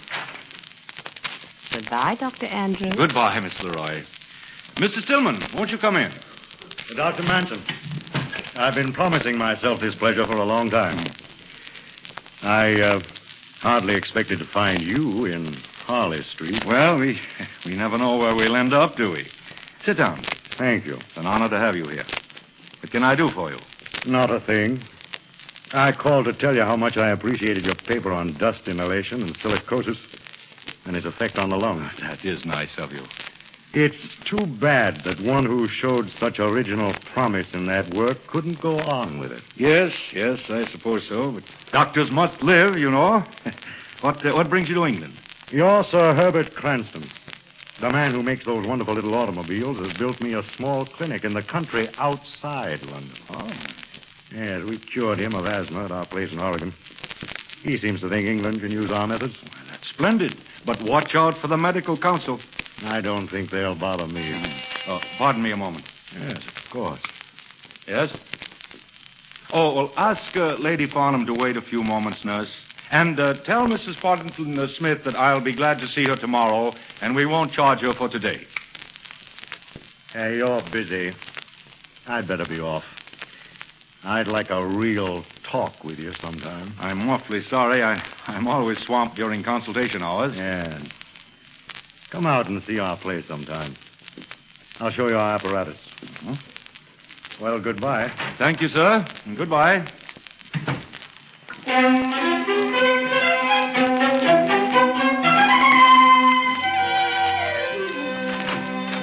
Goodbye, Dr. Andrew. Goodbye, Miss Leroy. Mr. Stillman, won't you come in? Dr. Manson, I've been promising myself this pleasure for a long time. I hardly expected to find you in Harley Street. Well, we never know where we'll end up, do we? Sit down. Thank you. It's an honor to have you here. What can I do for you? Not a thing. I called to tell you how much I appreciated your paper on dust inhalation and silicosis and its effect on the lungs. That is nice of you. It's too bad that one who showed such original promise in that work couldn't go on with it. Yes, I suppose so. But doctors must live, you know. What brings you to England? You're Sir Herbert Cranston. The man who makes those wonderful little automobiles has built me a small clinic in the country outside London. Oh. Yes, we cured him of asthma at our place in Oregon. He seems to think England can use our methods. Well, that's splendid. But watch out for the medical council. I don't think they'll bother me. Oh, pardon me a moment. Yes, of course. Yes? Oh, well, ask Lady Farnham to wait a few moments, nurse. And tell Mrs. Partington Smith that I'll be glad to see her tomorrow, and we won't charge her for today. Hey, you're busy. I'd better be off. I'd like a real talk with you sometime. I'm awfully sorry. I'm always swamped during consultation hours. Yeah. Come out and see our place sometime. I'll show you our apparatus. Huh? Well, goodbye. Thank you, sir. And goodbye.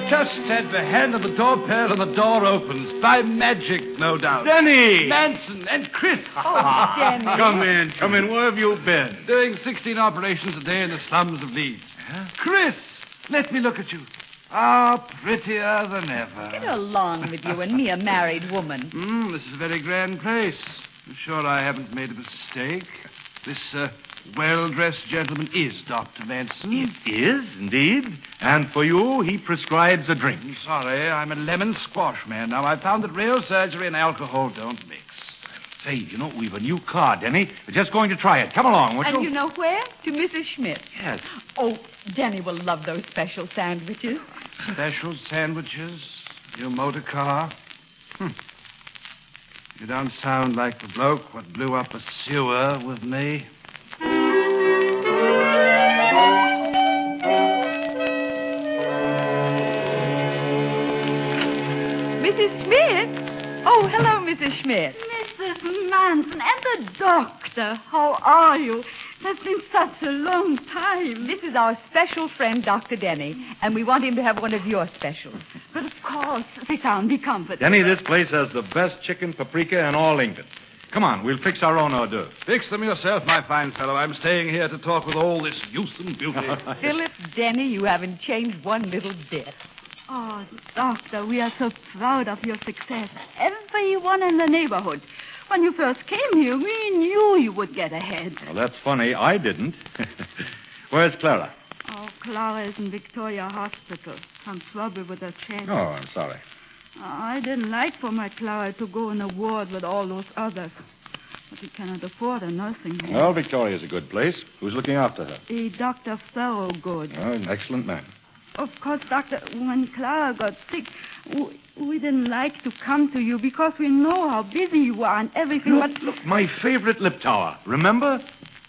Just at the hand of the doorbell and the door opens. By magic, no doubt. Denny! Manson and Chris. Oh, Denny. Come in. Where have you been? Doing 16 operations a day in the slums of Leeds. Huh? Chris, let me look at you. Ah, prettier than ever. Get along with you and me, a married woman. This is a very grand place. I'm sure I haven't made a mistake. This well-dressed gentleman is Dr. Manson. It is, indeed. And for you, he prescribes a drink. I'm sorry, I'm a lemon squash man. Now, I found that real surgery and alcohol don't mix. Say, you know, we've a new car, Denny. We're just going to try it. Come along, won't you? And you know where? To Mrs. Schmidt. Yes. Oh, Denny will love those special sandwiches. Special sandwiches? Your motor car? You don't sound like the bloke what blew up a sewer with me. Mrs. Smith? Oh, Oh, hello, Mrs. Schmidt. Mrs. Manson and the doctor. How are you? It's been such a long time. This is our special friend, Dr. Denny, and we want him to have one of your specials. But of course, sit down, be comfortable. Denny, this place has the best chicken paprika in all England. Come on, we'll fix our own hors d'oeuvre. Fix them yourself, my fine fellow. I'm staying here to talk with all this youth and beauty. Philip Denny, you haven't changed one little bit. Oh, Doctor, we are so proud of your success. Everyone in the neighborhood. When you first came here, we knew you would get ahead. Well, that's funny. I didn't. Where's Clara? Oh, Clara is in Victoria Hospital. Some trouble with her chest. Oh, I'm sorry. I didn't like for my Clara to go in a ward with all those others. But we cannot afford a nursing home. Well, Victoria's a good place. Who's looking after her? A Dr. Thorogood. Oh, an excellent man. Of course, Doctor, when Clara got sick, we didn't like to come to you because we know how busy you are and everything, Look, my favorite lip tower. Remember?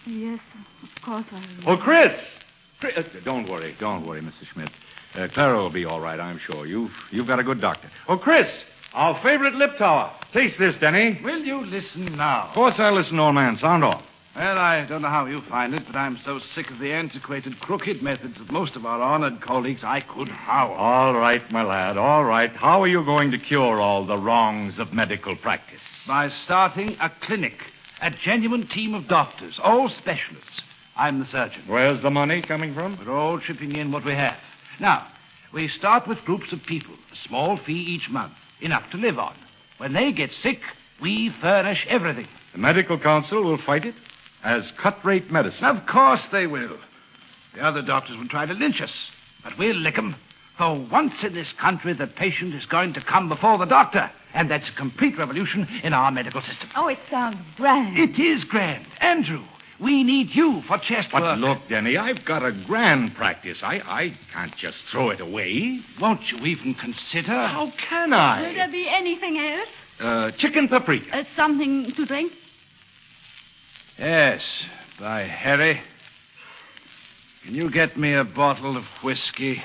Yes, of course I remember. Oh, Chris! Don't worry, Mrs. Schmidt. Clara will be all right, I'm sure. You've got a good doctor. Oh, Chris! Our favorite lip tower. Taste this, Denny. Will you listen now? Of course I'll listen, old man. Sound off. Well, I don't know how you find it, but I'm so sick of the antiquated, crooked methods of most of our honored colleagues, I could howl. All right, my lad, all right. How are you going to cure all the wrongs of medical practice? By starting a clinic. A genuine team of doctors, all specialists. I'm the surgeon. Where's the money coming from? We're all chipping in what we have. Now, we start with groups of people, a small fee each month, enough to live on. When they get sick, we furnish everything. The medical council will fight it as cut-rate medicine. Of course they will. The other doctors will try to lynch us, but we'll lick 'em. For once in this country, the patient is going to come before the doctor, and that's a complete revolution in our medical system. Oh, it sounds grand. It is grand. Andrew, we need you for chest But work. look, Denny, I've got a grand practice. I can't just throw it away. Won't you even consider? How can Will I? there be anything else? Chicken paprika. Something to drink? Yes, by Harry. Can you get me a bottle of whiskey?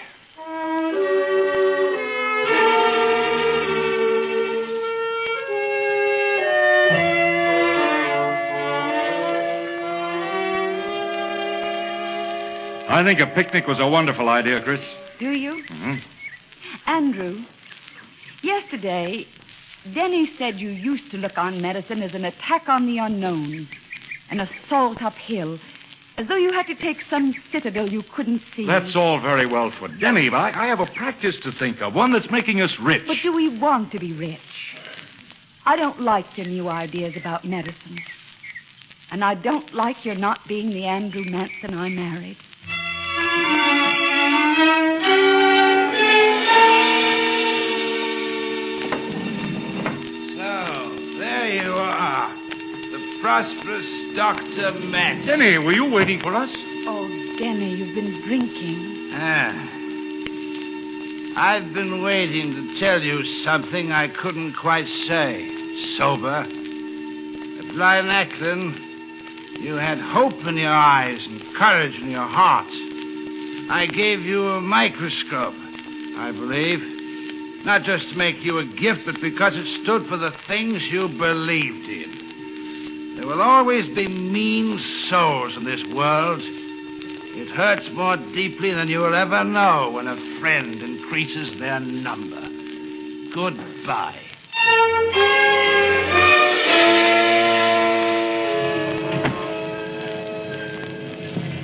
I think a picnic was a wonderful idea, Chris. Do you? Mm-hmm. Andrew, yesterday, Denny said you used to look on medicine as an attack on the unknown, an assault uphill, as though you had to take some citadel you couldn't see. That's all very well for Denny, but I have a practice to think of, one that's making us rich. But do we want to be rich? I don't like your new ideas about medicine. And I don't like your not being the Andrew Manson I married. So, there you are. The prosperous Dr. Manson. Denny, were you waiting for us? Oh, Denny, you've been drinking. I've been waiting to tell you something I couldn't quite say. Sober. At Lynacton, you had hope in your eyes and courage in your heart. I gave you a microscope, I believe. Not just to make you a gift, but because it stood for the things you believed in. There will always be mean souls in this world. It hurts more deeply than you will ever know when a friend increases their number. Goodbye.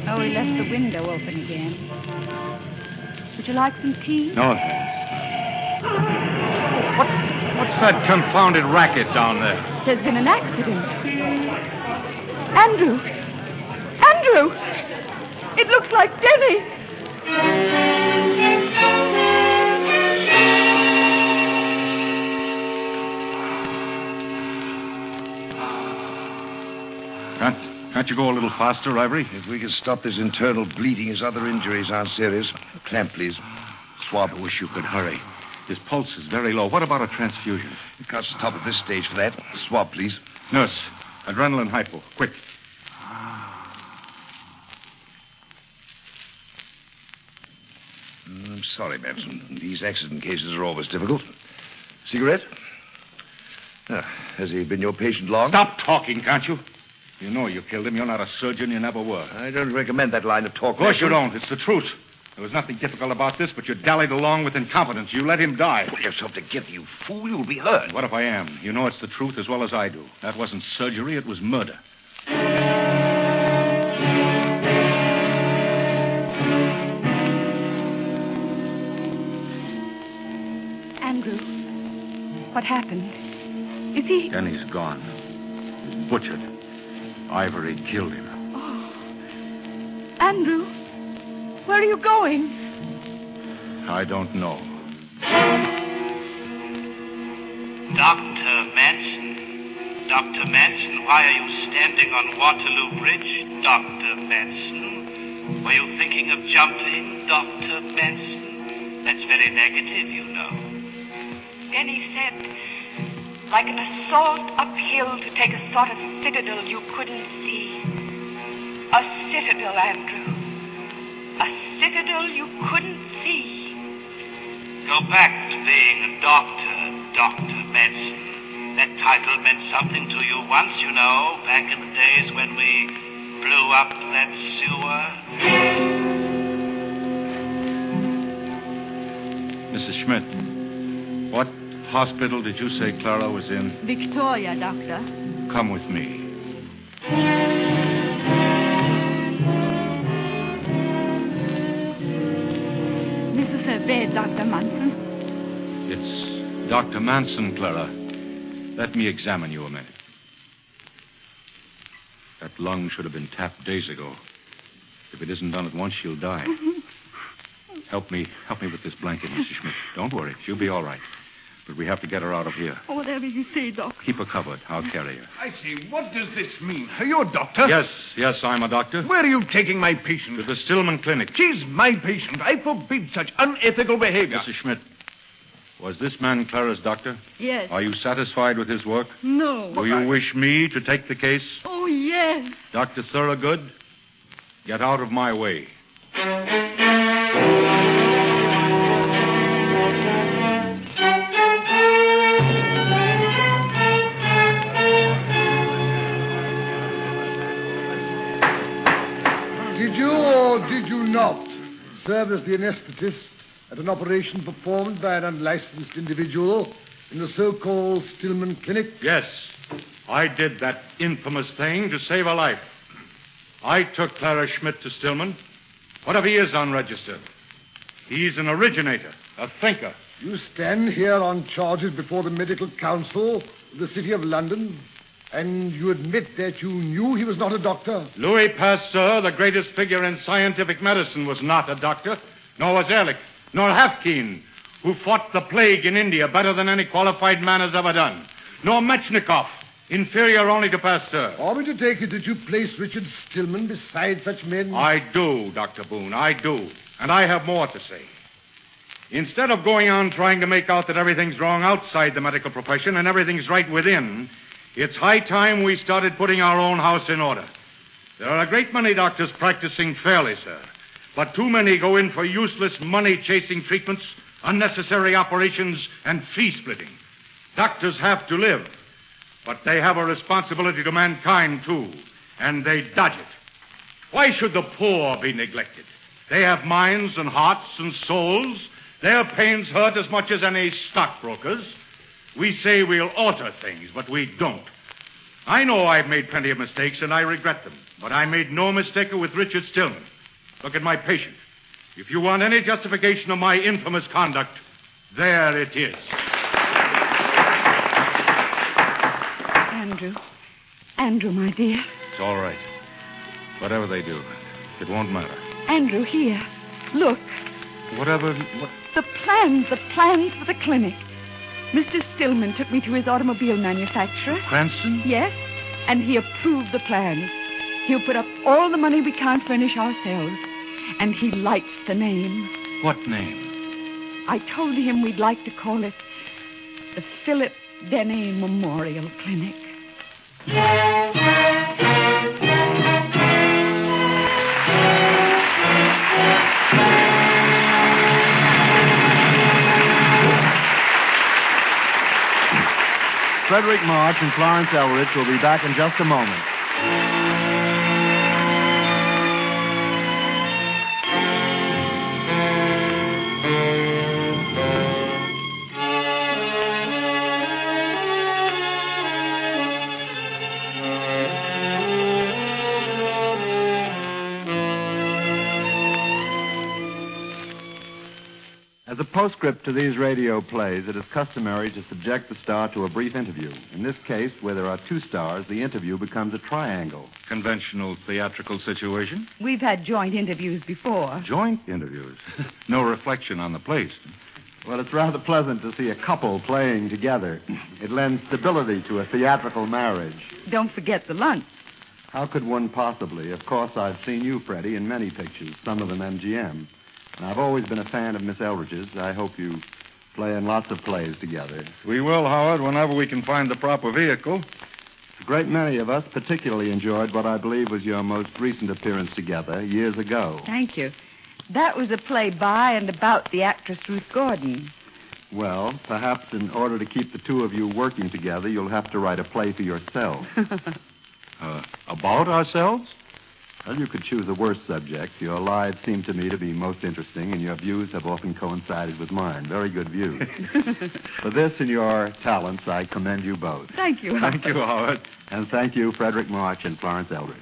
Oh, he left the window open again. Would you like some tea? No, thanks. What's that confounded racket down there? There's been an accident. Andrew! Andrew! It looks like Denny! Can't you go a little faster, Ivory? If we could stop this internal bleeding, his other injuries aren't serious. Clamp, please. Swab. I wish you could hurry. His pulse is very low. What about a transfusion? It can't stop at this stage for that. Swab, please. Nurse, adrenaline hypo. Quick. I'm sorry, Manson. These accident cases are always difficult. Cigarette? Has he been your patient long? Stop talking, can't you? You know you killed him. You're not a surgeon. You never were. I don't recommend that line of talk. Of course you don't. It's the truth. There was nothing difficult about this, but you dallied along with incompetence. You let him die. Pull yourself together, you fool. You'll be hurt. What if I am? You know it's the truth as well as I do. That wasn't surgery. It was murder. Andrew, what happened? Is he... Denny's gone. He's butchered. Ivory killed him. Oh. Andrew, where are you going? I don't know. Dr. Manson. Dr. Manson, why are you standing on Waterloo Bridge? Dr. Manson. Were you thinking of jumping, Dr. Manson? That's very negative, you know. Denny said, like an assault uphill to take a sort of citadel you couldn't see. A citadel, Andrew. A citadel you couldn't see. Go back to being a doctor, Dr. Manson. That title meant something to you once, you know, back in the days when we blew up that sewer. Mrs. Schmidt, what hospital did you say Clara was in? Victoria, Doctor. Come with me. This is her bed, Dr. Manson. It's Dr. Manson, Clara. Let me examine you a minute. That lung should have been tapped days ago. If it isn't done at once, she'll die. Help me with this blanket, Mrs. Schmidt. Don't worry. She'll be all right. But we have to get her out of here. Oh, whatever you say, Doc. Keep her covered. I'll carry her. I see. What does this mean? Are you a doctor? Yes, I'm a doctor. Where are you taking my patient? To the Stillman Clinic. She's my patient. I forbid such unethical behavior. Mrs. Schmidt, was this man Clara's doctor? Yes. Are you satisfied with his work? No. Do you wish me to take the case? Oh, yes. Dr. Thorogood, get out of my way. Did you or did you not serve as the anesthetist at an operation performed by an unlicensed individual in the so-called Stillman Clinic? Yes, I did that infamous thing to save her life. I took Clara Schmidt to Stillman. What if he is unregistered? He's an originator, a thinker. You stand here on charges before the Medical Council of the City of London, and you admit that you knew he was not a doctor? Louis Pasteur, the greatest figure in scientific medicine, was not a doctor, nor was Ehrlich, nor Haffkine, who fought the plague in India better than any qualified man has ever done, nor Metchnikoff, inferior only to Pasteur. Are we to take it that you place Richard Stillman beside such men? I do, Dr. Boone, I do. And I have more to say. Instead of going on trying to make out that everything's wrong outside the medical profession and everything's right within, it's high time we started putting our own house in order. There are a great many doctors practicing fairly, sir. But too many go in for useless money-chasing treatments, unnecessary operations, and fee-splitting. Doctors have to live. But they have a responsibility to mankind, too. And they dodge it. Why should the poor be neglected? They have minds and hearts and souls. Their pains hurt as much as any stockbrokers. We say we'll alter things, but we don't. I know I've made plenty of mistakes, and I regret them. But I made no mistake with Richard Stillman. Look at my patient. If you want any justification of my infamous conduct, there it is. Andrew, my dear. It's all right. Whatever they do, it won't matter. Andrew, here. Look. Whatever... The plans for the clinic. Mr. Stillman took me to his automobile manufacturer. Cranston? Yes, and he approved the plans. He'll put up all the money we can't furnish ourselves. And he likes the name. What name? I told him we'd like to call it the Philip Denny Memorial Clinic. Frederick March and Florence Elrich will be back in just a moment. As a postscript to these radio plays, it is customary to subject the star to a brief interview. In this case, where there are two stars, the interview becomes a triangle. Conventional theatrical situation? We've had joint interviews before. Joint interviews? No reflection on the place. Well, it's rather pleasant to see a couple playing together. It lends stability to a theatrical marriage. Don't forget the lunch. How could one possibly? Of course, I've seen you, Freddie, in many pictures, some of them MGM. And I've always been a fan of Miss Eldridge's. I hope you play in lots of plays together. We will, Howard, whenever we can find the proper vehicle. A great many of us particularly enjoyed what I believe was your most recent appearance together years ago. Thank you. That was a play by and about the actress Ruth Gordon. Well, perhaps in order to keep the two of you working together, you'll have to write a play for yourself. About ourselves? Well, you could choose a worse subject. Your lives seem to me to be most interesting, and your views have often coincided with mine. Very good views. For this and your talents, I commend you both. Thank you, Howard. Thank you, Howard. And thank you, Frederick March and Florence Eldridge.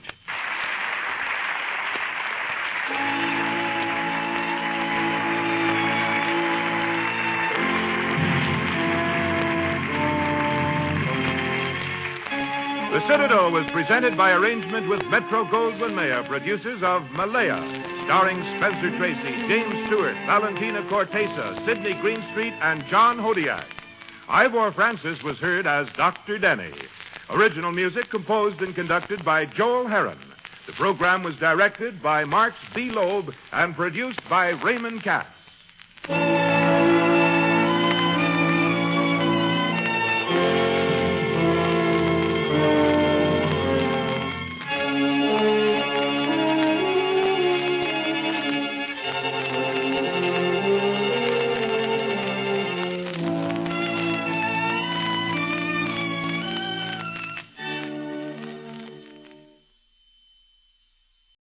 The Citadel was presented by arrangement with Metro-Goldwyn-Mayer, producers of Malaya, starring Spencer Tracy, James Stewart, Valentina Cortesa, Sidney Greenstreet, and John Hodiak. Ivor Francis was heard as Dr. Denny. Original music composed and conducted by Joel Herron. The program was directed by Marks B. Loeb and produced by Raymond Cass.